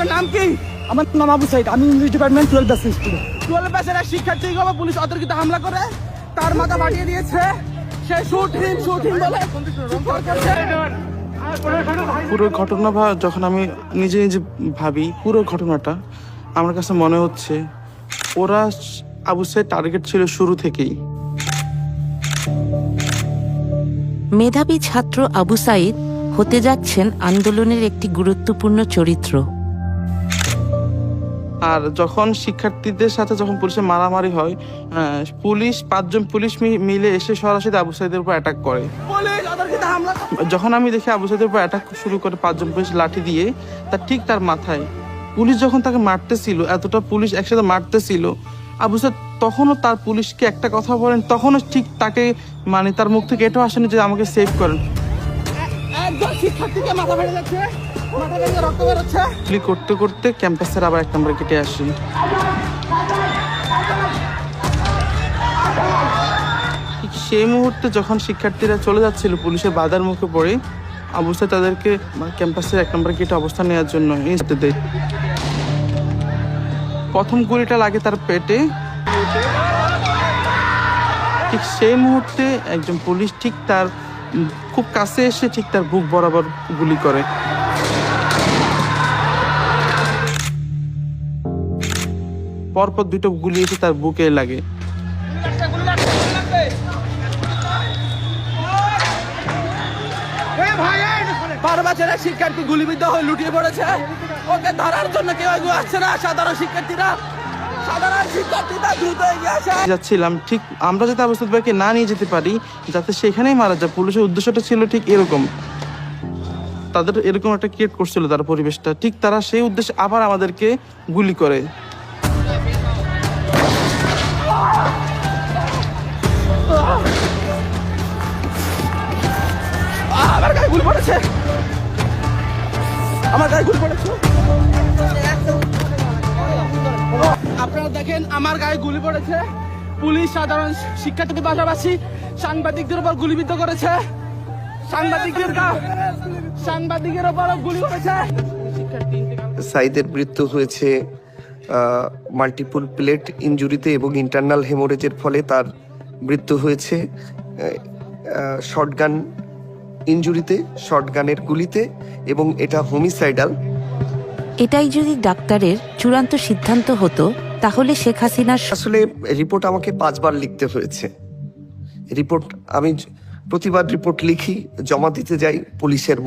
আপনার নাম কি? আমার নাম আবু সাইদ, আমি ইংলিশ ডিপার্টমেন্ট 12 ব্যাচ স্টুডেন্ট। 12 ব্যাচের এক শিক্ষার্থীকে পুলিশ অতর্কিত হামলা করে তার মাথা ফাটিয়ে দিয়েছে। সে শুট হিম বলে চিৎকার করছে। পুরো ঘটনা যখন আমি নিজে নিজে ভাবি পুরো ঘটনাটা, আমার কাছে মনে হচ্ছে ওরা আবু সাইদ টার্গেট ছিল শুরু থেকেই। মেধাবী ছাত্র আবু সাইদ হতে যাচ্ছেন আন্দোলনের একটি গুরুত্বপূর্ণ চরিত্র। আর যখন শিক্ষার্থীদের সাথে যখন পুলিশের মারামারি হয়, পুলিশ 5 জন পুলিশ মিলে এসে সরাসরি আবু সাইদের উপর অ্যাটাক করে। পুলিশ অতর্কিত হামলা। যখন আমি দেখি আবু সাইদের উপর অ্যাটাক শুরু করে 5 জন পুলিশ লাঠি দিয়ে, তার মাথায় পুলিশ যখন তাকে মারতেছিল, এতটা পুলিশ একসাথে মারতেছিল, আবু সাইদ তখনও তার পুলিশকে একটা কথা বলেন, তখনও ঠিক তাকে মানে তার মুখ থেকে এটাও আসেনি যে আমাকে সেভ করেন। একজন শিক্ষার্থীকে মাথা ফেটে যাচ্ছে, মাথা থেকে রক্ত বের হচ্ছে। করতে করতে ক্যাম্পাসের আবার 1 নম্বর গেটে আসি। ঠিক সেই মুহূর্তে যখন শিক্ষার্থীরা চলে যাচ্ছিল পুলিশের বাধার মুখে পড়ে, আবু সাইদ তাদেরকে ক্যাম্পাসের 1 নম্বর গেটে অবস্থান নেওয়ার জন্য দেয়। প্রথম গুলিটা লাগে তার পেটে। ঠিক সেই মুহূর্তে একজন পুলিশ ঠিক তার খুব কাছে এসে ঠিক তার বুক বরাবর গুলি করে। পরপর 2টো গুলি এসে তার বুকে লাগে। 12 বছরের শিক্ষার্থী গুলিবিদ্ধ হয়ে লুটিয়ে পড়েছে। ওকে ধরার জন্য কেউ এগিয়ে আসছে না। সাধারণ শিক্ষার্থীরা দ্রুত এগিয়ে আসে। যাচ্ছিলাম ঠিক আমরা যাতে আবু সাইদ ভাইকে না নিয়ে যেতে পারি, যাতে সেখানেই মারা যায়। পুলিশের উদ্দেশ্যটা ছিল ঠিক এরকম, তাদের এরকম একটা ক্রিয়েট করছিল তার পরিবেশটা। ঠিক তারা সেই উদ্দেশ্যে আবার আমাদেরকে গুলি করে। আমার গায়ে গুলি পড়েছে, আমার গায়ে গুলি পড়েছে। আপনারা দেখেন আমার গায়ে গুলি পড়েছে। পুলিশ সাধারণ শিক্ষার্থীদের পাশাপাশি সাংবাদিকদের উপর গুলিবিদ্ধ করেছে। সাংবাদিকের উপরও গুলি করেছে। সাইদের মৃত্যু হয়েছে মাল্টিপল প্লেট ইনজুরিতে এবং ইন্টারনাল হেমোরেজের ফলে তার মৃত্যু হয়েছে। শর্টগান ইনজুরিতে, শর্টগানের গুলিতে, এবং এটা হোমিসাইডাল। এটাই যদি ডাক্তারের চূড়ান্ত সিদ্ধান্ত হতো, তাহলে শেখ হাসিনার আসলে রিপোর্ট আমাকে 5 বার লিখতে হয়েছে। রিপোর্ট আমি প্রতিবার রিপোর্ট লিখি, জমা দিতে যাই, পুলিশের